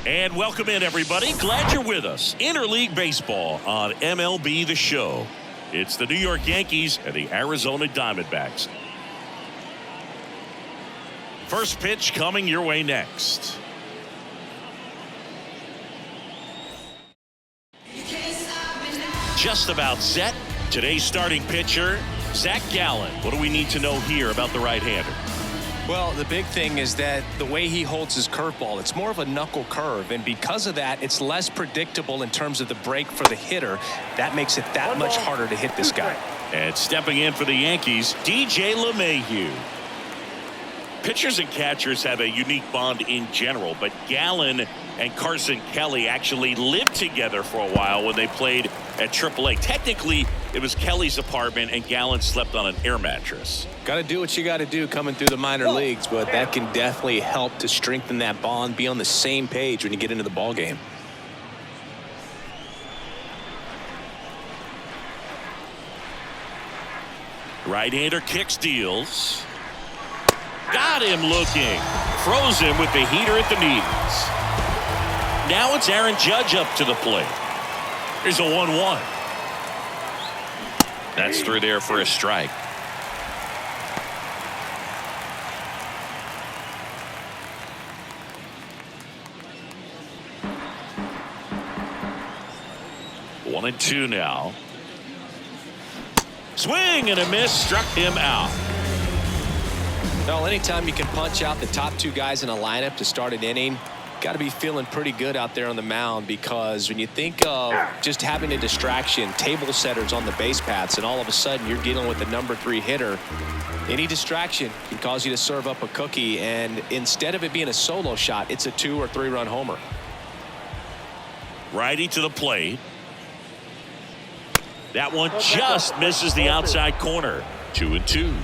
And welcome in, everybody. Glad you're with us. Interleague Baseball on MLB The Show. It's the New York Yankees and the Arizona Diamondbacks. First pitch coming your way next. Just about set. Today's starting pitcher, Zach Gallen. What do we need to know here about the right-hander? Well, the big thing is that the way he holds his curveball, it's more of a knuckle curve, and because of that, it's less predictable in terms of the break for the hitter. That makes it that much harder to hit this guy. And stepping in for the Yankees, DJ LeMahieu. Pitchers and catchers have a unique bond in general, but Gallen and Carson Kelly actually lived together for a while when they played at AAA. Technically, it was Kelly's apartment, and Gallen slept on an air mattress. Got to do what you got to do coming through the minor leagues, but that can definitely help to strengthen that bond, be on the same page when you get into the ball game. Right-hander kicks, deals. Got him looking. Froze him with the heater at the knees. Now it's Aaron Judge up to the plate. Here's a 1-1. That's through there for a strike. One and two now. Swing and a miss, struck him out. Well, anytime you can punch out the top two guys in a lineup to start an inning, got to be feeling pretty good out there on the mound, because when you think of just having a distraction, table setters on the base paths, and all of a sudden you're dealing with the number 3 hitter, any distraction can cause you to serve up a cookie, and instead of it being a solo shot, it's a 2 or 3 run homer. Righty to the plate. That one just misses the outside corner. 2-2.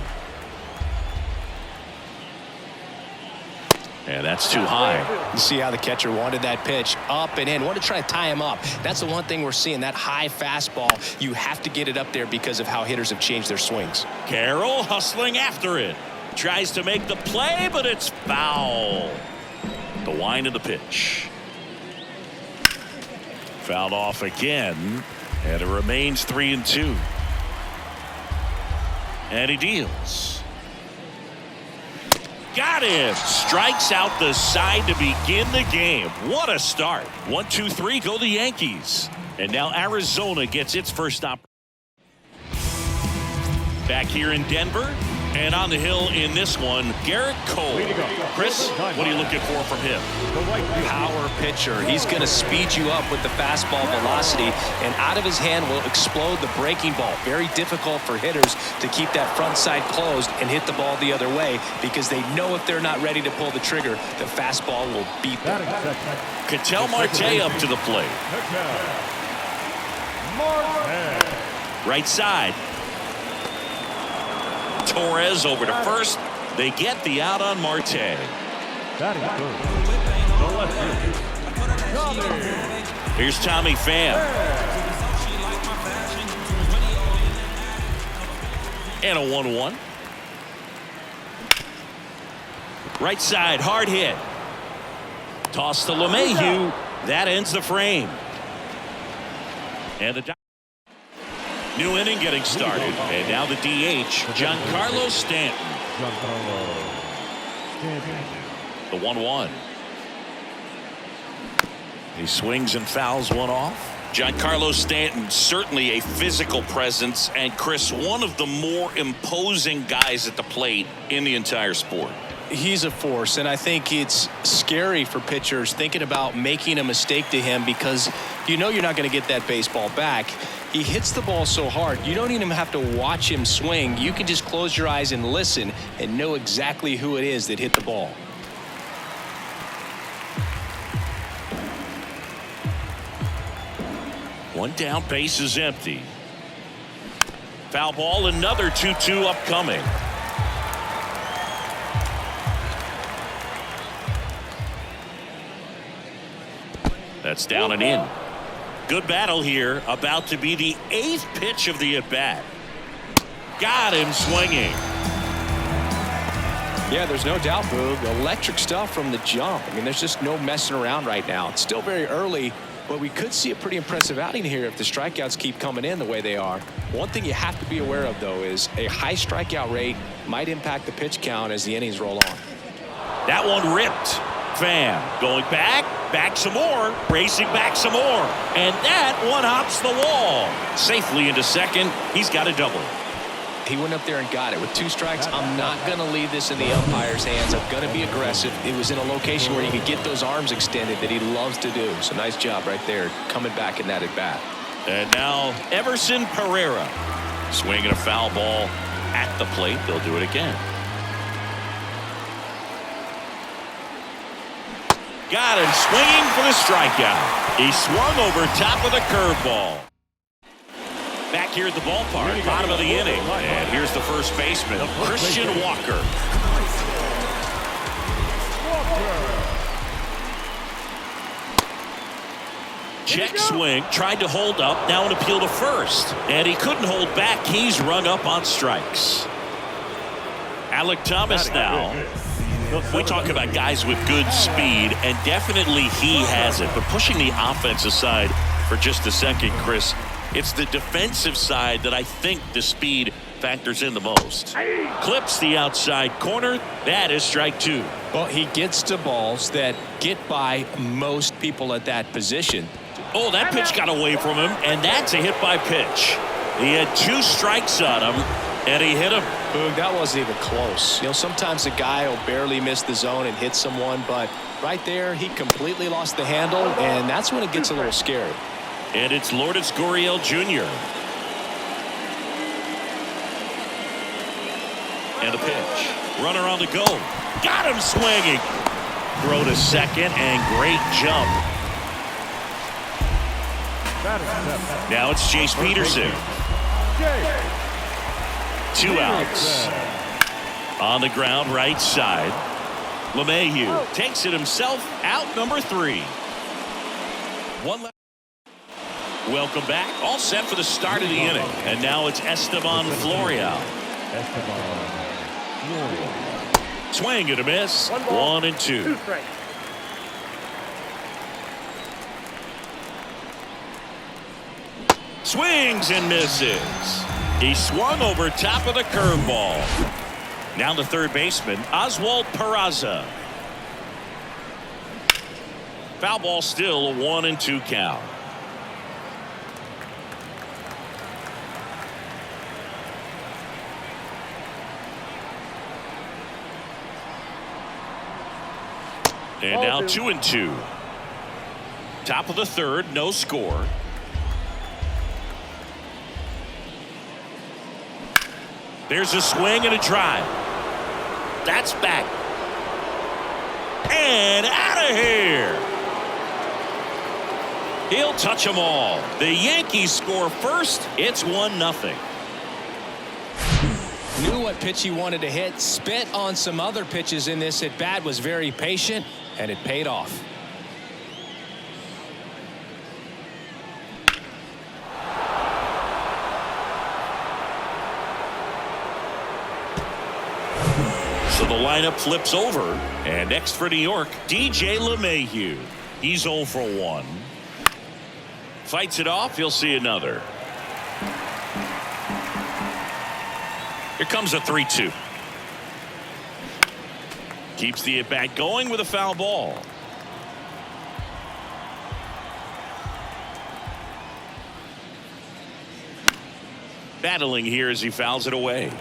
And that's too high. You see how the catcher wanted that pitch up and in. Want to try to tie him up. That's the one thing we're seeing, that high fastball. You have to get it up there because of how hitters have changed their swings. Carroll hustling after it. Tries to make the play, but it's foul. The wind of the pitch. Fouled off again. And it remains 3-2. And he deals. Got him. Strikes out the side to begin the game. What a start. 1-2-3 go the Yankees. And now Arizona gets its first opportunity. Back here in Denver. And on the hill in this one, Garrett Cole. Chris, what are you looking for from him? Power pitcher. He's going to speed you up with the fastball velocity, and out of his hand will explode the breaking ball. Very difficult for hitters to keep that front side closed and hit the ball the other way, because they know if they're not ready to pull the trigger, the fastball will beat them. Ketel Marte up to the plate. Right side. Torres over to first. They get the out on Marte. Here's Tommy Pham. And a 1-1. Right side, hard hit. Toss to LeMahieu. That ends the frame. And the new inning getting started, and now the DH, Giancarlo Stanton. The 1-1. He swings and fouls one off. Giancarlo Stanton, certainly a physical presence, and Chris, one of the more imposing guys at the plate in the entire sport. He's a force, and I think it's scary for pitchers thinking about making a mistake to him, because you know you're not going to get that baseball back. He hits the ball so hard, you don't even have to watch him swing. You can just close your eyes and listen and know exactly who it is that hit the ball. One down, base is empty. Foul ball, another 2-2 upcoming. That's down and in. Good battle here. About to be the 8th pitch of the at-bat. Got him swinging. Yeah, there's no doubt, Boog. Electric stuff from the jump. I mean, there's just no messing around right now. It's still very early, but we could see a pretty impressive outing here if the strikeouts keep coming in the way they are. One thing you have to be aware of, though, is a high strikeout rate might impact the pitch count as the innings roll on. That one ripped. Pham going back some more, racing back some more. And that one hops the wall. Safely into second. He's got a double. He went up there and got it. With 2 strikes, I'm not going to leave this in the umpire's hands. I'm going to be aggressive. It was in a location where he could get those arms extended that he loves to do. So nice job right there, coming back in that at bat. And now Everson Pereira swinging a foul ball at the plate. They'll do it again. Got him swinging for the strikeout. He swung over top of the curveball. Back here at the ballpark, bottom of the inning. And here's the first baseman, Christian Walker. Check swing, tried to hold up, now an appeal to first. And he couldn't hold back. He's rung up on strikes. Alec Thomas now. We talk about guys with good speed, and definitely he has it. But pushing the offense aside for just a second, Chris, it's the defensive side that I think the speed factors in the most. Clips the outside corner. That is strike 2. Well, he gets to balls that get by most people at that position. Oh, that pitch got away from him, and that's a hit by pitch. He had 2 strikes on him, and he hit him. Boog, that wasn't even close. You know, sometimes a guy will barely miss the zone and hit someone, but right there, he completely lost the handle, and that's when it gets a little scary. And it's Lourdes Gurriel Jr. And the pitch. Runner on the go. Got him swinging. Throw to second, and great jump. Now it's Jace Peterson. 2 outs. On the ground, right side. LeMahieu takes it himself, out number 3. One left. Welcome back. All set for the start of the inning. And now it's Esteban Florial. Swing and a miss. 1 and 2. Swings and misses. He swung over top of the curveball. Now the third baseman, Oswald Peraza. Foul ball, still a 1 and 2 count. And now 2 and 2. Top of the third, no score. There's a swing and a drive. That's back. And out of here. He'll touch them all. The Yankees score first. It's 1-0. Knew what pitch he wanted to hit. Spit on some other pitches in this at bat. Was very patient, and it paid off. So the lineup flips over, and next for New York, DJ LeMahieu. He's 0 for 1. Fights it off. He'll see another. Here comes a 3-2. Keeps the at bat going with a foul ball. Battling here as he fouls it away.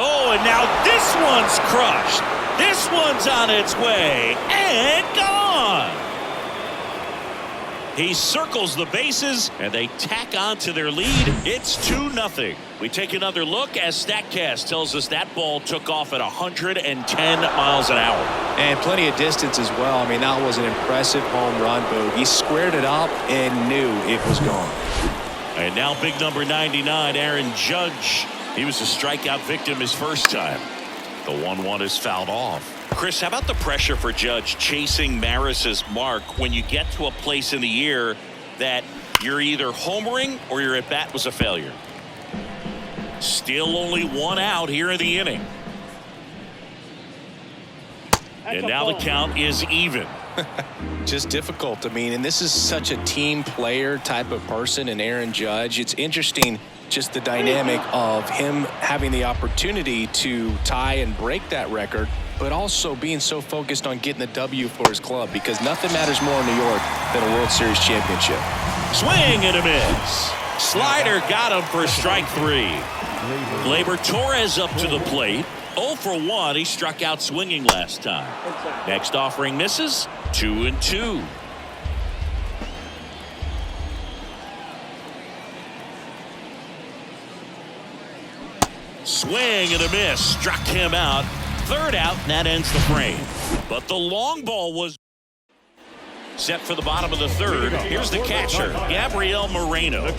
Oh, and now this one's crushed. This one's on its way and gone. He circles the bases, and they tack on to their lead. It's 2-0. We take another look as StatCast tells us that ball took off at 110 miles an hour. And plenty of distance as well. I mean, that was an impressive home run, Boog. He squared it up and knew it was gone. And now big number 99, Aaron Judge. He was a strikeout victim his first time. The 1-1 is fouled off. Chris, how about the pressure for Judge chasing Maris's mark when you get to a place in the year that You're either homering or your at bat was a failure. Still only one out here in the inning. And now the count is even. Just difficult. I mean, and this is such a team player type of person, and Aaron Judge. It's interesting just the dynamic of him having the opportunity to tie and break that record, but also being so focused on getting the W for his club, because nothing matters more in New York than a World Series championship. Swing and a miss. Slider got him for strike 3. Gleyber Torres up to the plate. 0 for 1. He struck out swinging last time. Next offering misses. 2-2. Swing and a miss. Struck him out. Third out, and that ends the frame. But the long ball was set for the bottom of the third. Here's the catcher, Gabriel Moreno.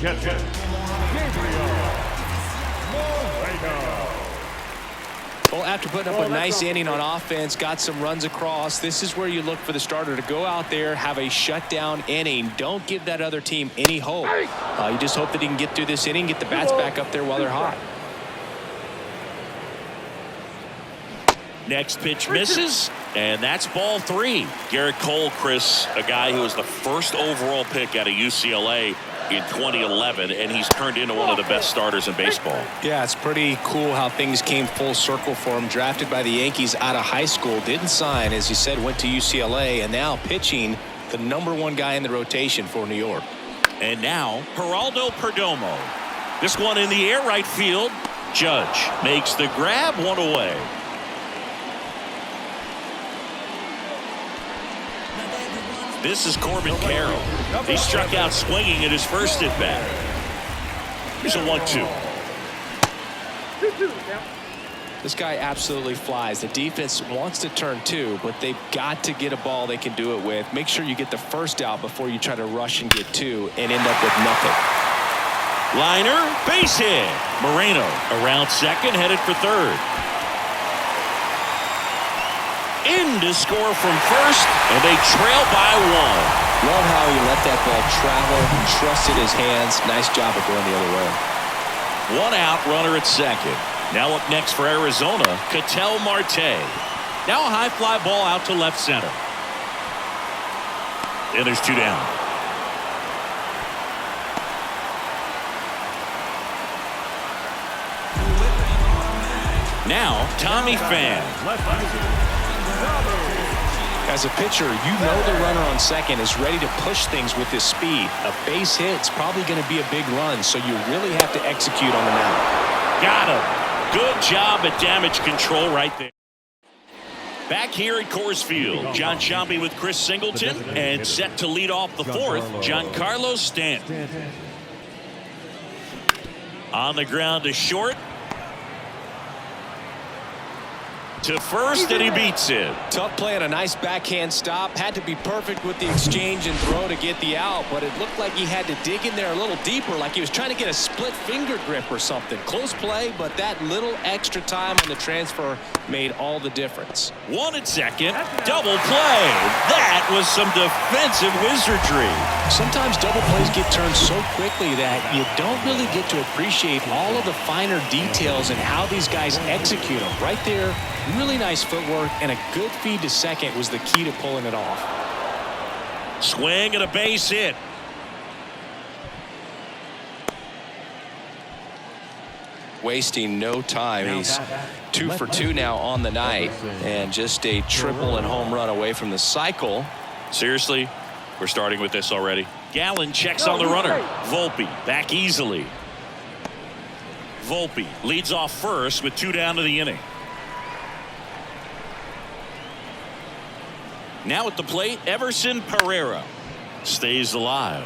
Well, after putting up a nice inning on offense, got some runs across, this is where you look for the starter to go out there, have a shutdown inning. Don't give that other team any hope. You just hope that he can get through this inning, get the bats back up there while they're hot. Next pitch misses, and that's ball 3. Garrett Cole, Chris, a guy who was the first overall pick out of UCLA in 2011, and he's turned into one of the best starters in baseball. Yeah, it's pretty cool how things came full circle for him. Drafted by the Yankees out of high school, didn't sign, as you said, went to UCLA, and now pitching the #1 guy in the rotation for New York. And now, Geraldo Perdomo. This one in the air, right field. Judge makes the grab, one away. This is Corbin Carroll. He struck out swinging at his first at bat. Here's a 1-2. This guy absolutely flies. The defense wants to turn 2, but they've got to get a ball they can do it with. Make sure you get the first out before you try to rush and get 2 and end up with nothing. Liner, base hit. Moreno around second, headed for third. In to score from first, and they trail by 1. Love how he let that ball travel and trusted his hands. Nice job of going the other way. 1 out, runner at second. Now up next for Arizona, Ketel Marte. Now a high fly ball out to left center. And there's 2 down. Now Tommy Pham. As a pitcher, you know the runner on second is ready to push things with his speed. A base hit's probably going to be a big run, so you really have to execute on the mound. Got him. Good job at damage control right there. Back here at Coors Field, John Sciambi with Chris Singleton, and set to lead off the 4th, Giancarlo Stanton. On the ground to short. To first, and he beats it. Tough play and a nice backhand stop. Had to be perfect with the exchange and throw to get the out, but it looked like he had to dig in there a little deeper, like he was trying to get a split finger grip or something. Close play, but that little extra time on the transfer made all the difference. 1 at second, double play. That was some defensive wizardry. Sometimes double plays get turned so quickly that you don't really get to appreciate all of the finer details and how these guys execute them. Right there, really nice footwork, and a good feed to second was the key to pulling it off. Swing and a base hit. Wasting no time. He's 2 for 2 now on the night, and just a triple and home run away from the cycle. Seriously, we're starting with this already. Gallen checks on the runner. Volpe back easily. Volpe leads off first with 2 down to the inning. Now at the plate, Everson Pereira stays alive.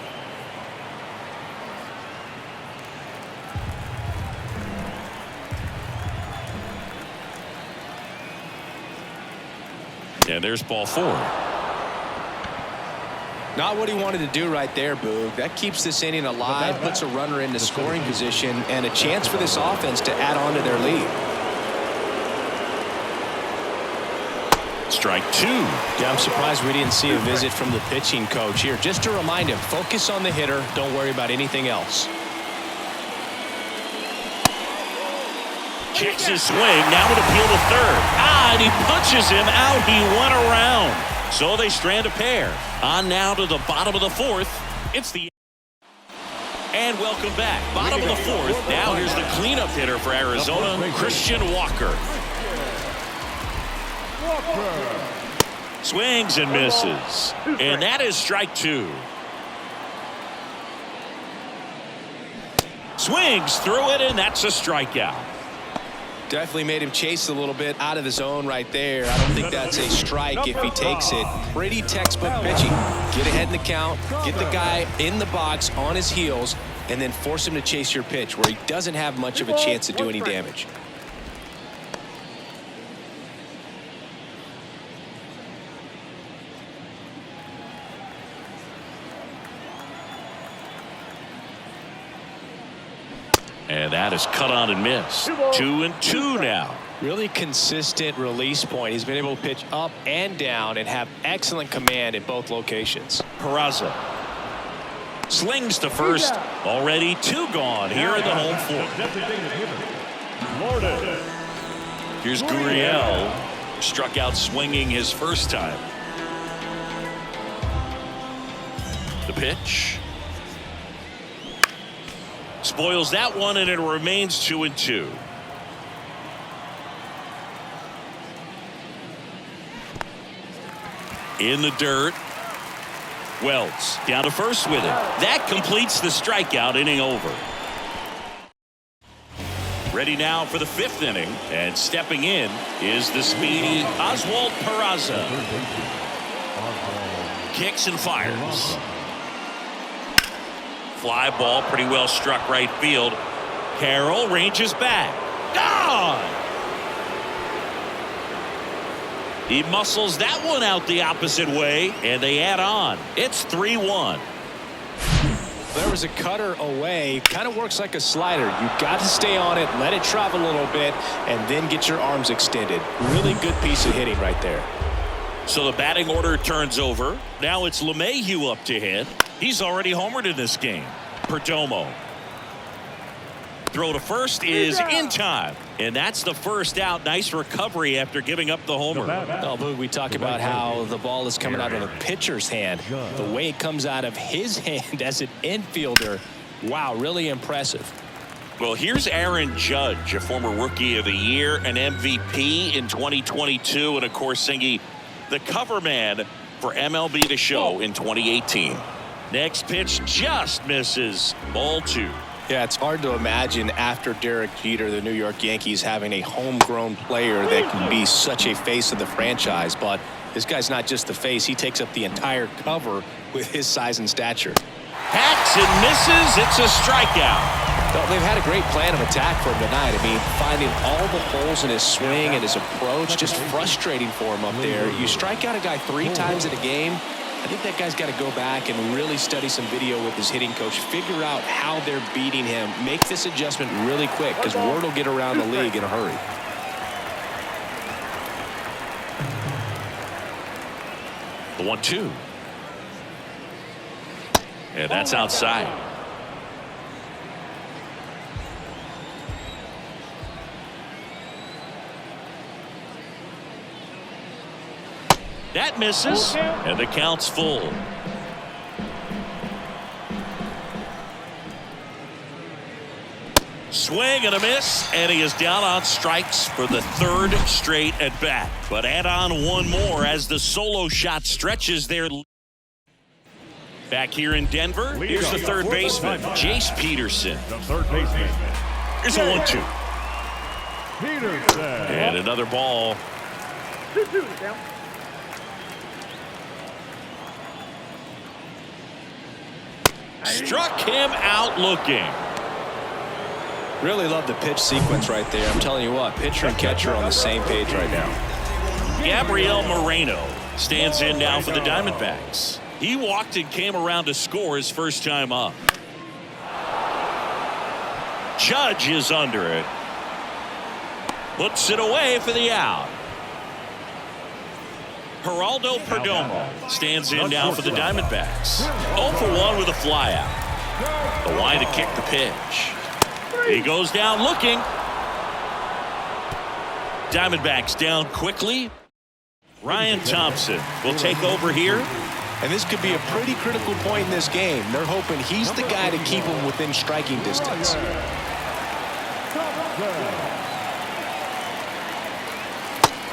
And there's ball 4. Not what he wanted to do right there, Boog. That keeps this inning alive, puts a runner into scoring position, and a chance for this offense to add on to their lead. Strike two. Yeah, I'm surprised we didn't see a visit from the pitching coach here. Just to remind him, focus on the hitter. Don't worry about anything else. Kicks his swing. Now an appeal to third. And he punches him out. He went around. So they strand a pair. On now to the bottom of the fourth. It's the... And welcome back. Bottom of the fourth. Now here's the cleanup hitter for Arizona, Christian Walker. Swings and misses. And that is strike two. Swings through it, and that's a strikeout. Definitely made him chase a little bit out of the zone right there. I don't think that's a strike if he takes it. Pretty textbook pitching. Get ahead in the count, get the guy in the box on his heels, and then force him to chase your pitch where he doesn't have much of a chance to do any damage. And that is cut on and missed. 2-2 now. Really consistent release point. He's been able to pitch up and down and have excellent command in both locations. Peraza slings to first. Already two gone here in the home fourth. Here's Gurriel. Struck out swinging his first time. The pitch. Spoils that one, and it remains 2-2. In the dirt. Wells down to first with it. That completes the strikeout. Inning over. Ready now for the fifth inning, and stepping in is the speedy Oswald Peraza. Kicks and fires. Fly ball pretty well struck right field. Carroll ranges back. Gone! He muscles that one out the opposite way, and they add on. It's 3-1. There was a cutter away. Kind of works like a slider. You've got to stay on it, let it travel a little bit, and then get your arms extended. Really good piece of hitting right there. So the batting order turns over. Now it's LeMahieu up to hit. He's already homered in this game. Perdomo. Throw to first is in time. And that's the first out. Nice recovery after giving up the homer. Oh, Boog, we talk about how the ball is coming out of a pitcher's hand. The way it comes out of his hand as an infielder. Wow, really impressive. Well, here's Aaron Judge, a former Rookie of the Year, an MVP in 2022, and of course Singy, the cover man for MLB The Show in 2018. Next pitch just misses. Ball two. Yeah, it's hard to imagine after Derek Jeter, the New York Yankees, having a homegrown player that can be such a face of the franchise. But this guy's not just the face. He takes up the entire cover with his size and stature. Hacks and misses. It's a strikeout. Well, they've had a great plan of attack for him tonight. I mean, finding all the holes in his swing and his approach, just frustrating for him up there. You strike out a guy 3 times in a game, I think that guy's got to go back and really study some video with his hitting coach, figure out how they're beating him, make this adjustment really quick, because word will get around the league in a hurry. The 1-2. And that's outside. That misses, and the count's full. Swing and a miss, and he is down on strikes for the 3rd straight at bat. But add on one more as the solo shot stretches their lead. Back here in Denver, here's the third baseman, Jace Peterson. Here's a 1-2. And another ball. Struck him out looking. Really love the pitch sequence right there. I'm telling you what, pitcher and catcher are on the same page right now. Gabriel Moreno stands in now for the Diamondbacks. He walked and came around to score his first time up. Judge is under it. Puts it away for the out. Geraldo Perdomo stands in now for the Diamondbacks. 0 for 1 with a flyout. The line to kick the pitch. He goes down looking. Diamondbacks down quickly. Ryan Thompson will take over here. And this could be a pretty critical point in this game. They're hoping he's the guy to keep them within striking distance.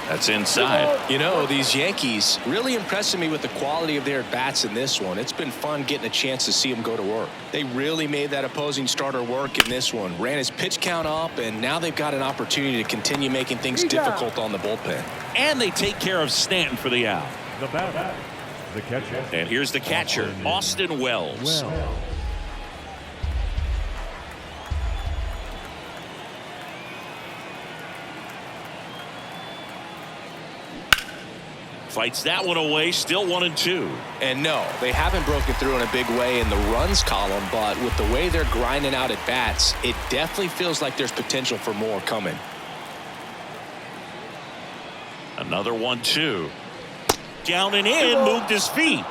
That's inside. You know, these Yankees really impressing me with the quality of their bats in this one. It's been fun getting a chance to see them go to work. They really made that opposing starter work in this one. Ran his pitch count up, and now they've got an opportunity to continue making things difficult on the bullpen. And they take care of Stanton for the out. The batter, the catcher. And here's the catcher, Austin Wells. Fights that one away, still 1-2. And no, they haven't broken through in a big way in the runs column, but with the way they're grinding out at bats, it definitely feels like there's potential for more coming. Another 1-2. Down and in, moved his feet.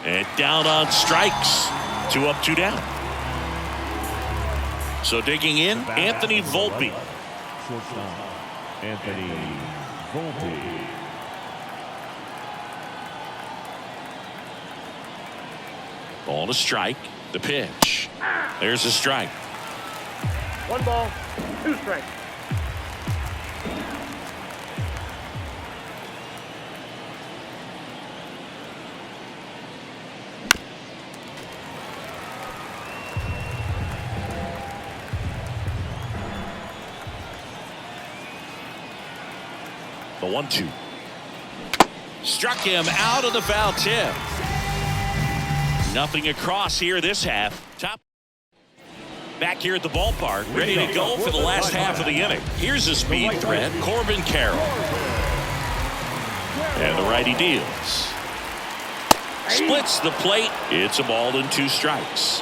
And down on strikes. 2 up, 2 down. So digging in, Anthony Volpe. Anthony Volpe. Ball to strike. The pitch. There's a strike. 1 ball, 2 strikes. The 1-2. Struck him out of the foul tip. Nothing across here this half. Top. Back here at the ballpark, ready to go for the last half of the inning. Here's a speed threat, Corbin Carroll. And the righty deals. Splits the plate. It's a ball and 2 strikes.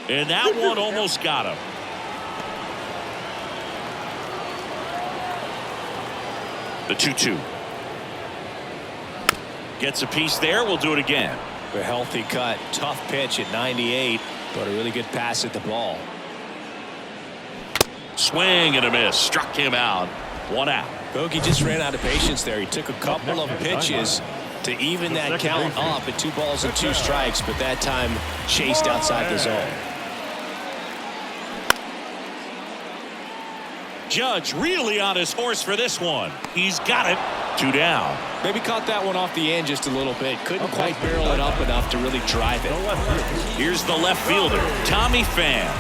And that one almost got him. The 2-2. Gets a piece there. We'll do it again. A healthy cut. Tough pitch at 98, but a really good pass at the ball. Swing and a miss. Struck him out. 1 out. Bogey just ran out of patience there. He took a couple of pitches to even that count up at 2 balls and 2 strikes, but that time chased outside the zone. Judge really on his horse for this one. He's got it. 2 down. Maybe caught that one off the end just a little bit. Couldn't quite barrel it up enough to really drive it. Here's the left fielder, Tommy Pham.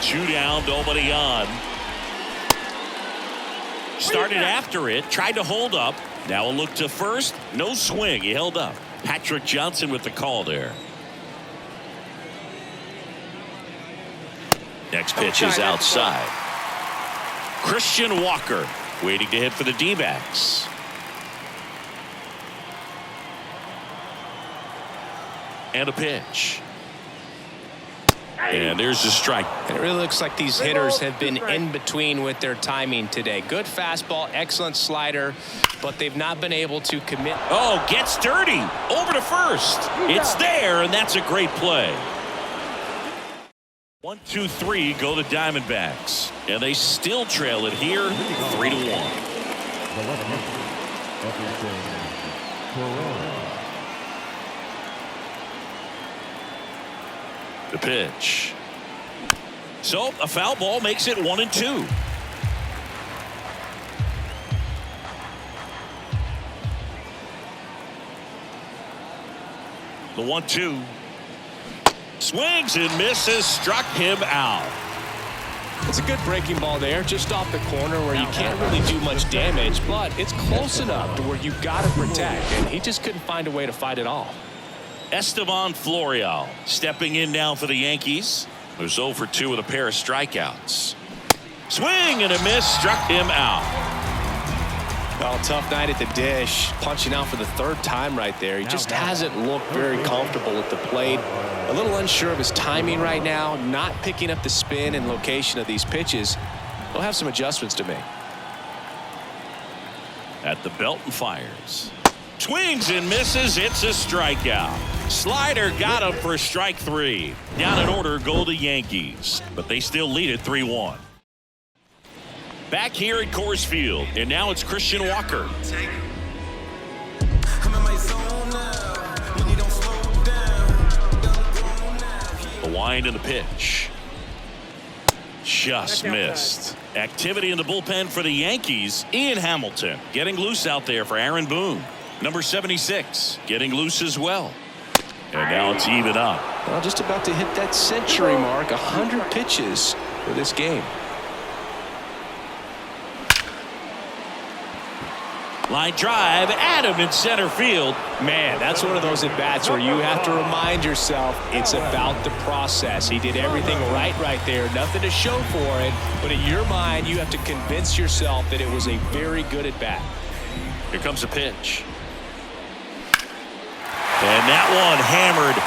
Two down, nobody on. Started after it, tried to hold up. Now a look to first. No swing. He held up. Patrick Johnson with the call there. Next pitch is outside. Christian Walker waiting to hit for the D-backs. And a pitch. And there's the strike. It really looks like these hitters have been in between with their timing today. Good fastball, excellent slider, but they've not been able to commit. Oh, gets dirty. Over to first. It's there, and that's a great play. 1, 2, 3 go the Diamondbacks, and they still trail it here 3-1. The pitch. So a foul ball makes it 1-2. The 1-2. Swings and misses, struck him out. It's a good breaking ball there, just off the corner where you can't really do much damage, but it's close enough to where you've got to protect, and he just couldn't find a way to fight it off. Esteban Florial stepping in now for the Yankees. Who's 0 for 2 with a pair of strikeouts. Swing and a miss, struck him out. Well, tough night at the dish, punching out for the third time right there. He just hasn't looked very comfortable at the plate. A little unsure of his timing right now, not picking up the spin and location of these pitches. He'll have some adjustments to make. At the belt and fires. Swings and misses. It's a strikeout. Slider got him for strike 3. Down in order go the Yankees, but they still lead it 3-1. Back here at Coors Field, and now it's Christian Walker. The wind and the pitch. Just missed. Activity in the bullpen for the Yankees. Ian Hamilton getting loose out there for Aaron Boone. Number 76 getting loose as well. And now it's even up. Well, just about to hit that century mark. 100 pitches for this game. Line drive, Adam in center field. Man, that's one of those at-bats where you have to remind yourself it's about the process. He did everything right there. Nothing to show for it, but in your mind, you have to convince yourself that it was a very good at-bat. Here comes the pitch. And that one hammered.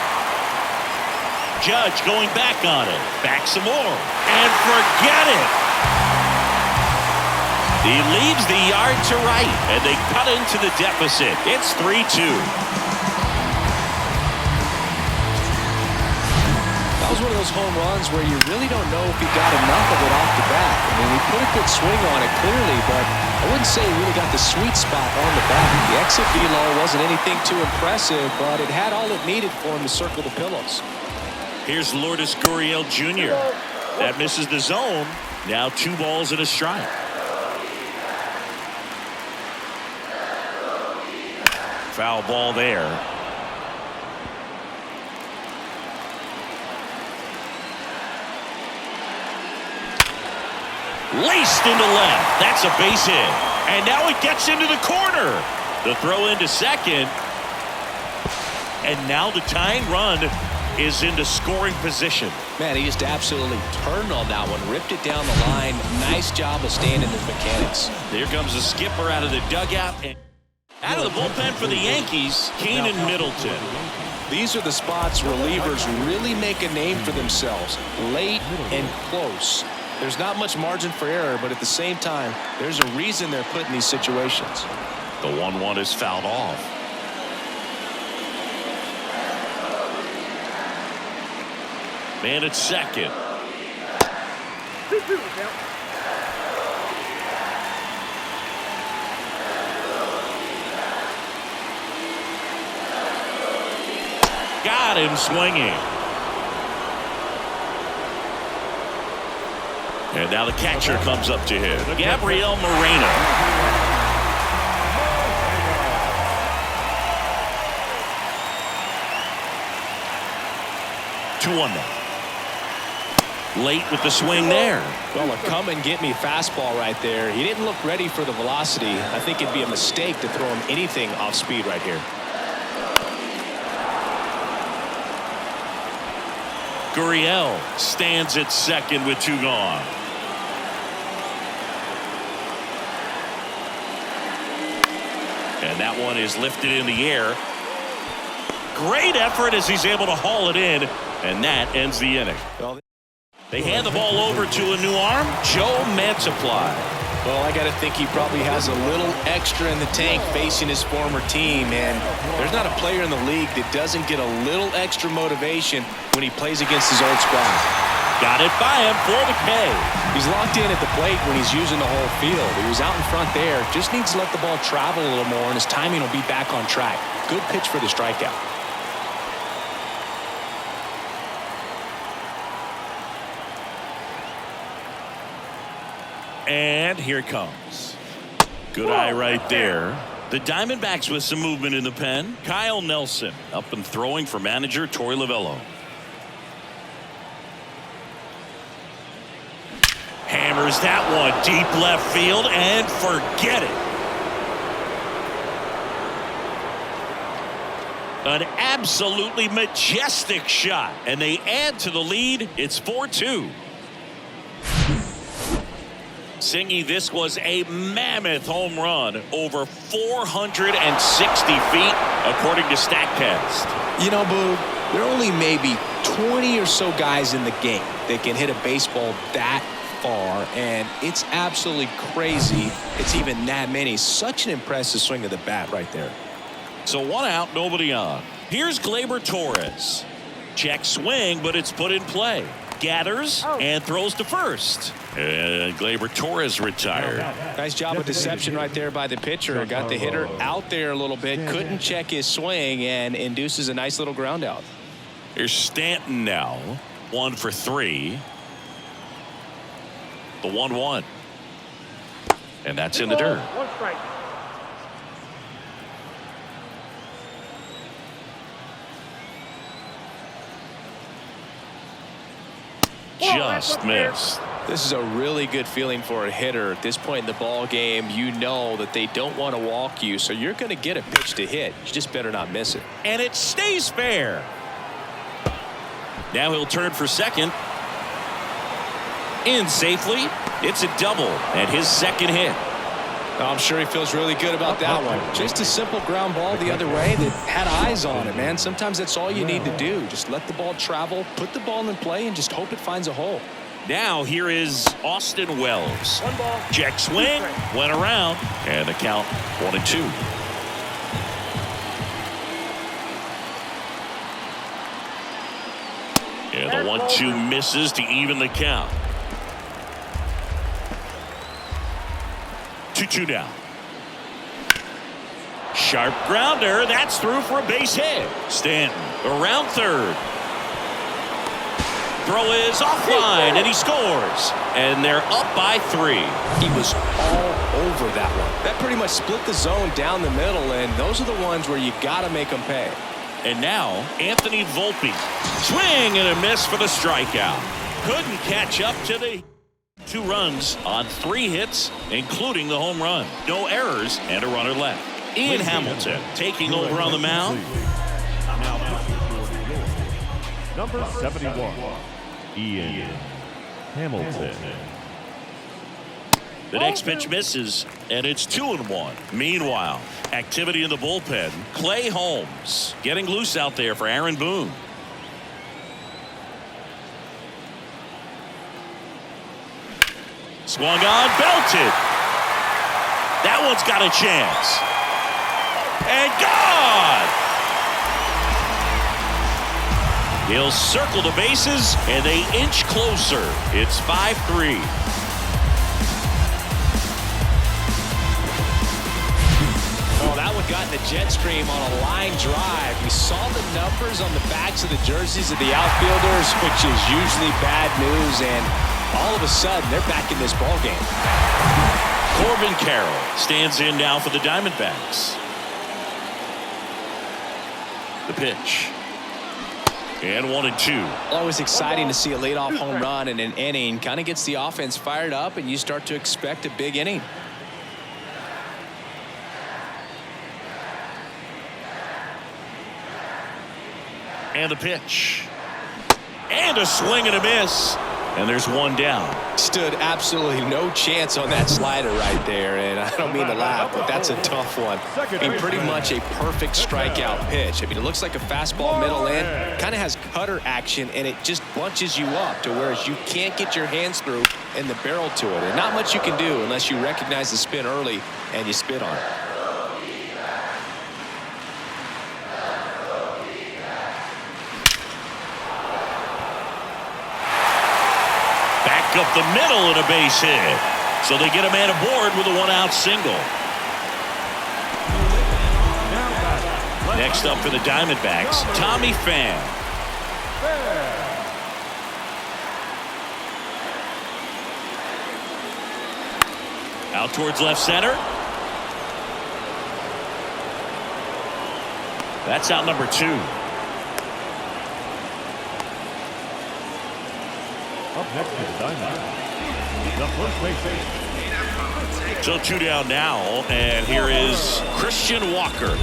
Judge going back on it. Back some more. And forget it. He leaves the yard to right, and they cut into the deficit. It's 3-2. That was one of those home runs where you really don't know if he got enough of it off the bat. I mean, he put a good swing on it clearly, but I wouldn't say he really got the sweet spot on the bat. The exit velo wasn't anything too impressive, but it had all it needed for him to circle the pillows. Here's Lourdes Gurriel Jr. That misses the zone. Now 2 balls and a strike. Foul ball there. Laced into left. That's a base hit. And now it gets into the corner. The throw into second. And now the tying run is into scoring position. Man, he just absolutely turned on that one. Ripped it down the line. Nice job of staying in his mechanics. Here comes the skipper out of the dugout. And out of the bullpen for the Yankees, Keenan Middleton. These are the spots relievers really make a name for themselves. Late and close. There's not much margin for error, but at the same time, there's a reason they're put in these situations. The 1-1 is fouled off. Man at second. 2-2 count. Got him swinging. And now the catcher comes up to him. Gabriel Moreno. 2-1 now. Late with the swing there. Well, a come and get me fastball right there. He didn't look ready for the velocity. I think it'd be a mistake to throw him anything off speed right here. Gurriel stands at second with 2 gone. And that one is lifted in the air. Great effort as he's able to haul it in, and that ends the inning. They hand the ball over to a new arm, Joe Mantiply. Well, I got to think he probably has a little extra in the tank facing his former team, and there's not a player in the league that doesn't get a little extra motivation when he plays against his old squad. Got it by him for the K. He's locked in at the plate when he's using the whole field. He was out in front there, just needs to let the ball travel a little more, and his timing will be back on track. Good pitch for the strikeout. And here it comes. Good eye right there. The Diamondbacks with some movement in the pen. Kyle Nelson up and throwing for manager Torey Lovullo. Hammers that one deep left field and forget it. An absolutely majestic shot, and they add to the lead. It's 4-2. Singy, this was a mammoth home run over 460 feet, according to StatCast. You know, Boo, there are only maybe 20 or so guys in the game that can hit a baseball that far, and it's absolutely crazy it's even that many. Such an impressive swing of the bat right there. So 1 out, nobody on. Here's Gleyber Torres. Check swing, but it's put in play. Gathers and throws to first. And Gleyber Torres retired. Nice job of deception right there by the pitcher. Got the hitter out there a little bit. Couldn't check his swing and induces a nice little ground out. Here's Stanton now. 1 for 3. The 1-1. And that's in the dirt. 1 strike. Just missed. This is a really good feeling for a hitter. At this point in the ball game, you know that they don't want to walk you, so you're going to get a pitch to hit. You just better not miss it. And it stays fair. Now he'll turn for second. In safely. It's a double and his second hit. I'm sure he feels really good about that one. Just a simple ground ball the other way that had eyes on it, man. Sometimes that's all you need to do. Just let the ball travel, put the ball in play, and just hope it finds a hole. Now here is Austin Wells. 1 ball. Check swing, went around, and the count 1-2. And the 1-2 misses to even the count. 2-2 now. Sharp grounder. That's through for a base hit. Stanton around third. Throw is offline, and he scores. And they're up by 3. He was all over that one. That pretty much split the zone down the middle, and those are the ones where you got to make them pay. And now, Anthony Volpe. Swing and a miss for the strikeout. Couldn't catch up to the 2 runs on 3 hits, including the home run. No errors and a runner left. Ian Hamilton taking over on the mound. Number 71, Ian Hamilton. The next pitch misses, and it's 2-1. Meanwhile, activity in the bullpen. Clay Holmes getting loose out there for Aaron Boone. Swung on, belted. That one's got a chance. And gone! He'll circle the bases, and they inch closer. It's 5-3. Oh, that one got in the jet stream on a line drive. We saw the numbers on the backs of the jerseys of the outfielders, which is usually bad news, and all of a sudden, they're back in this ball game. Corbin Carroll stands in now for the Diamondbacks. The pitch. And 1-2. Always exciting to see a leadoff home run in an inning. Kind of gets the offense fired up, and you start to expect a big inning. And the pitch. And a swing and a miss. And there's 1 down. Stood absolutely no chance on that slider right there, and I don't mean to laugh, but that's a tough one. I mean, pretty much a perfect strikeout pitch. I mean, it looks like a fastball middle in, kind of has cutter action, and it just bunches you up to whereas you can't get your hands through and the barrel to it. And not much you can do unless you recognize the spin early and you spit on it. Up the middle and a base hit. So they get a man aboard with a 1-out single. Next up for the Diamondbacks, Tommy Pham. Out towards left center. That's out number 2. Up next to the Diamondbacks, the first baseman. So 2 down now, and here is Christian Walker.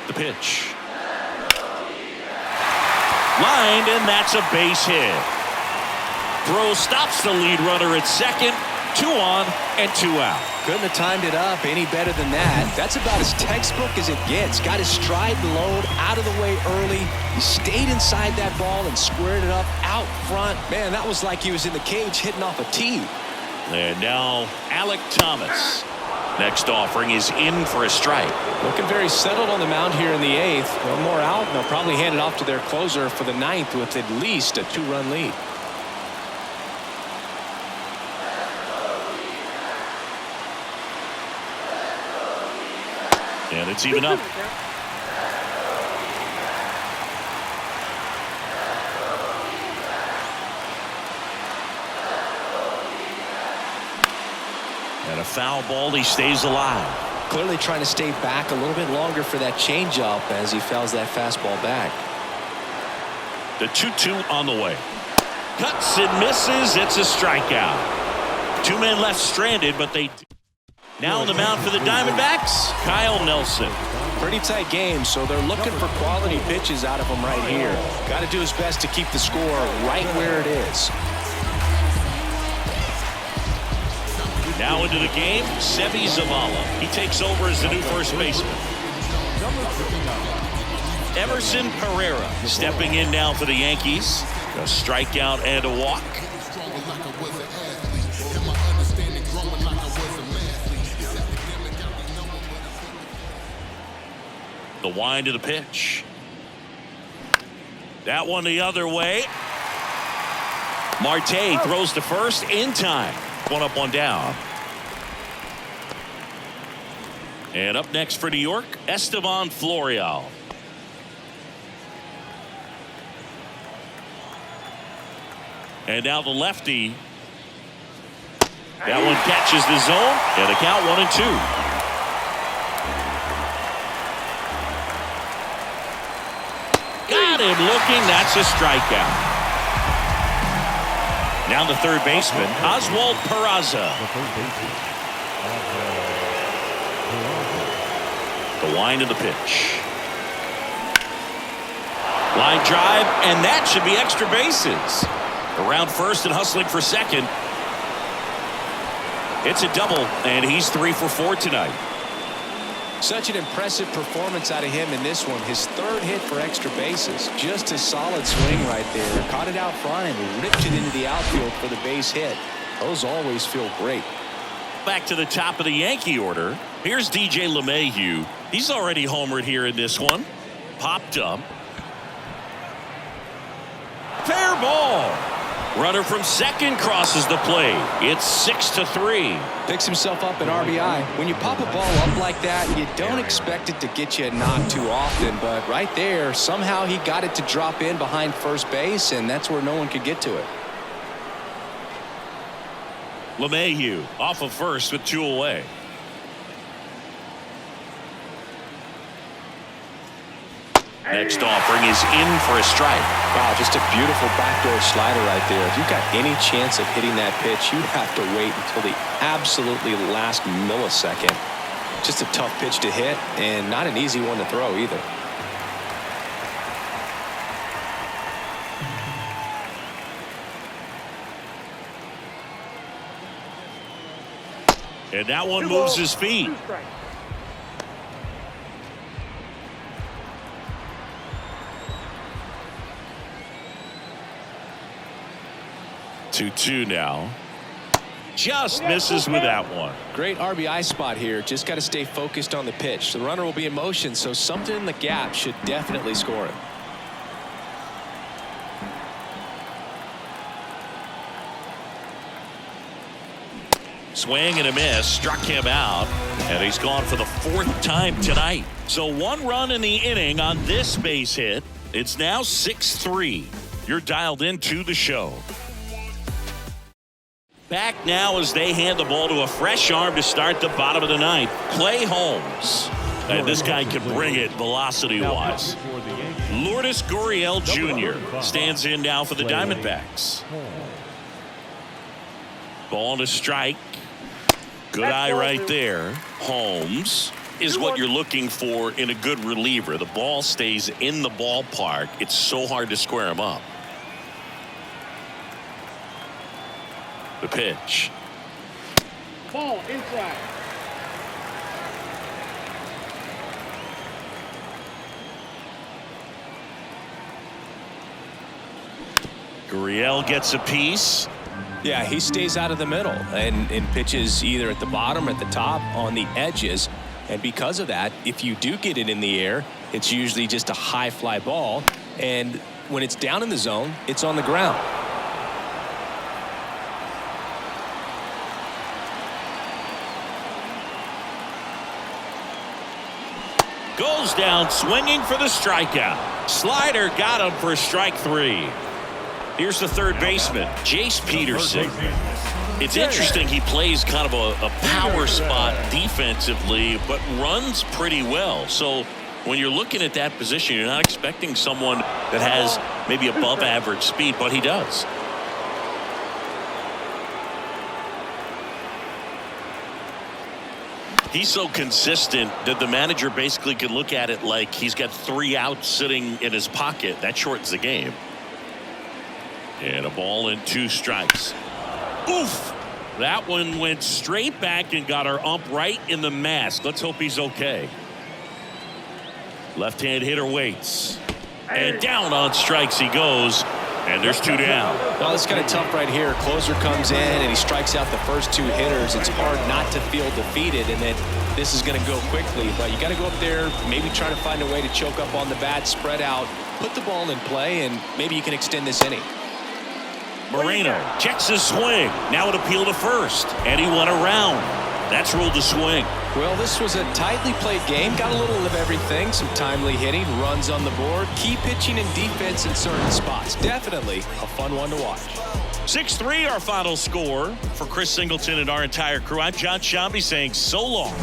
The pitch. Lined, and that's a base hit. Throw stops the lead runner at second. 2 on and 2 out. Couldn't have timed it up any better than that. That's about as textbook as it gets. Got his stride load out of the way early. He stayed inside that ball and squared it up out front. Man, that was like he was in the cage hitting off a tee. And now Alec Thomas. Next offering is in for a strike. Looking very settled on the mound here in the 8th. One more out, and they'll probably hand it off to their closer for the 9th with at least a 2-run lead. And it's even up. And a foul ball. He stays alive. Clearly trying to stay back a little bit longer for that changeup as he fouls that fastball back. The 2-2 on the way. Cuts and misses. It's a strikeout. 2 men left stranded, but they... Now on the mound for the Diamondbacks, Kyle Nelson. Pretty tight game, so they're looking for quality pitches out of him right here. Got to do his best to keep the score right where it is. Now into the game, Sevi Zavala. He takes over as the new first baseman. Emerson Pereira stepping in now for the Yankees. A strikeout and a walk. The wind of the pitch. That one the other way. Marte throws to first in time. 1 up, 1 down. And up next for New York, Estevan Florial. And now the lefty. That one catches the zone, and a count 1 and 2. Got him looking. That's a strikeout. Now the third baseman, Oswald Peraza. The wind of the pitch. Line drive, and that should be extra bases. Around first and hustling for second. It's a double, and he's 3 for 4 tonight. Such an impressive performance out of him in this one. His 3rd hit for extra bases. Just a solid swing right there. Caught it out front and ripped it into the outfield for the base hit. Those always feel great. Back to the top of the Yankee order. Here's DJ LeMahieu. He's already homered here in this one. Popped up. Fair ball. Runner from second crosses the plate. It's 6-3. Picks himself up an RBI. When you pop a ball up like that, you don't expect it to get you a knock too often. But right there, somehow he got it to drop in behind first base, and that's where no one could get to it. LeMahieu off of first with 2 away. Next offering is in for a strike. Wow, just a beautiful backdoor slider right there. If you've got any chance of hitting that pitch, you have to wait until the absolutely last millisecond. Just a tough pitch to hit, and not an easy one to throw either. And that one moves his feet. 2-2 now. Just misses with that one. Great RBI spot here. Just got to stay focused on the pitch. The runner will be in motion, so something in the gap should definitely score it. Swing and a miss, struck him out, and he's gone for the 4th time tonight. So 1 run in the inning on this base hit. It's now 6-3. You're dialed into the show. Back now as they hand the ball to a fresh arm to start the bottom of the 9th. Clay Holmes. And this guy can bring it velocity-wise. Lourdes Gurriel Jr. stands in now for the Diamondbacks. Ball to strike. Good eye right there. Holmes. is what you're looking for in a good reliever. The ball stays in the ballpark. It's so hard to square him up. The pitch. Ball inside. Gurriel gets a piece. Yeah, he stays out of the middle and pitches either at the bottom or at the top on the edges. And because of that, if you do get it in the air, it's usually just a high fly ball. And when it's down in the zone, it's on the ground. Goes down swinging for the strikeout. Slider got him for strike 3. Here's the third baseman, Jace Peterson. It's interesting he plays kind of a power spot defensively, but runs pretty well. So when you're looking at that position, you're not expecting someone that has maybe above average speed, but he does. He's so consistent that the manager basically could look at it like he's got 3 outs sitting in his pocket. That shortens the game. And a ball and 2 strikes. Oof! That one went straight back and got our ump right in the mask. Let's hope he's okay. Left-hand hitter waits. And down on strikes he goes. And there's 2 down. Well, it's kind of tough right here. Closer comes in and he strikes out the first 2 hitters. It's hard not to feel defeated, and then this is going to go quickly. But you got to go up there, maybe try to find a way to choke up on the bat, spread out, put the ball in play, and maybe you can extend this inning. Moreno checks his swing. Now it appealed to first, and he went around. That's ruled a swing. Well, this was a tightly played game. Got a little of everything. Some timely hitting, runs on the board, key pitching and defense in certain spots. Definitely a fun one to watch. 6-3 our final score. For Chris Singleton and our entire crew, I'm John Shambi saying so long.